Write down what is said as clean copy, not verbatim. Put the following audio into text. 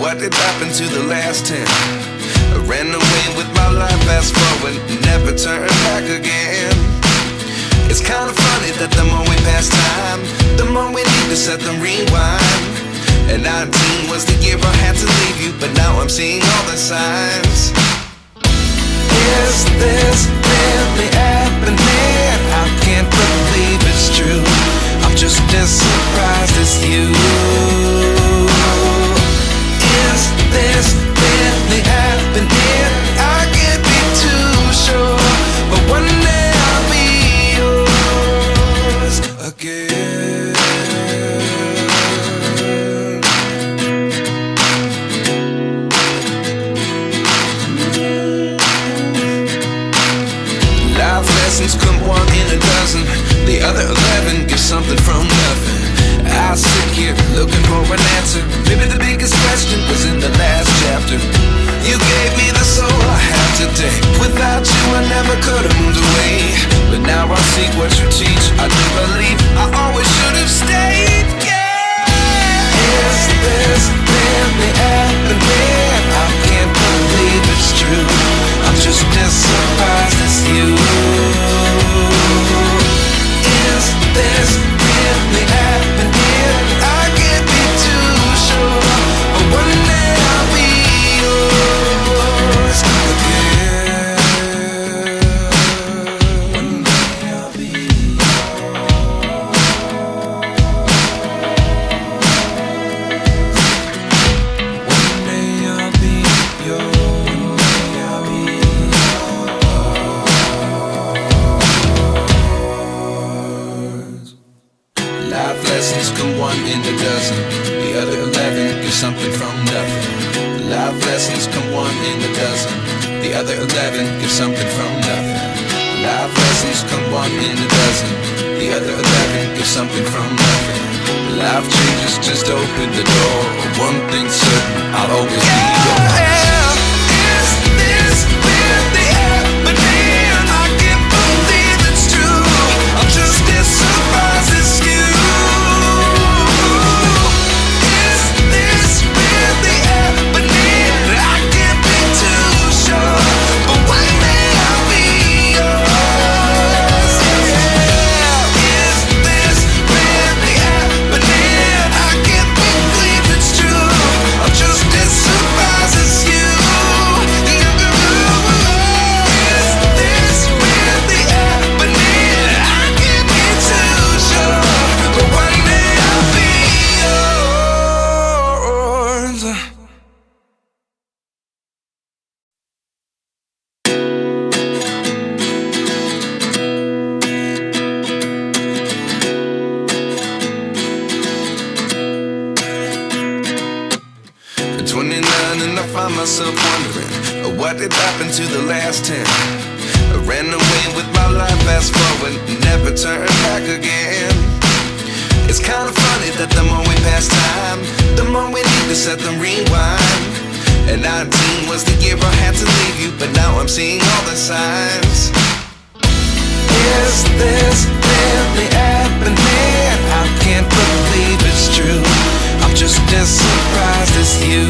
What did happen to the last 10? I ran away with my life, fast forward, never turn back again. It's kinda funny that the more we pass time, the more we need to set them rewind. And 19 was the year I had to leave you, but now I'm seeing all the signs. Is this really happening? I can't believe it's true. I'm just as surprised as you. Is this really happening? I can't be too sure, but one day I'll be yours again. Life lessons come one in a dozen. The other 11 give something from nothing. I sit here looking for an answer. Maybe the biggest question was in the last chapter. You gave me the soul I have today. Without you I never could have moved away. But now I see what you teach. I do believe I always should have stayed. Yeah. Is this really happening? I can't believe it's true. I'm just as surprised as you. Is this really happening? I can't be too sure, but one day I'll be yours again. One day I'll be yours. One day I'll be yours. One day I'll be yours. Life lessons come one in a dozen. The other 11 give something from nothing. Life lessons come one in a dozen. The other 11 give something from nothing. Life lessons come one in a dozen. The other 11 give something from nothing. Life changes just open the door. One thing's certain, I'll always be yours. Is this really happening? I can't believe it's true. I'm just as surprised as you. Is this really happening? I can't be too sure, but one day I'll be yours. Yeah. Is this really happening? I can't believe it's true. I'm just as surprised as you. Is this really happening? I can't be too sure, but one day I'll be yours. At 29 and I find myself wondering, what did happen to the last 10? I ran away with my life, fast forward, never turn back again. It's kinda funny that the more we pass time, the more we need to set them rewind. And 19 was the year I had to leave you, but now I'm seeing all the signs. Is this really happening? I can't believe it's true. I'm just as surprised as you.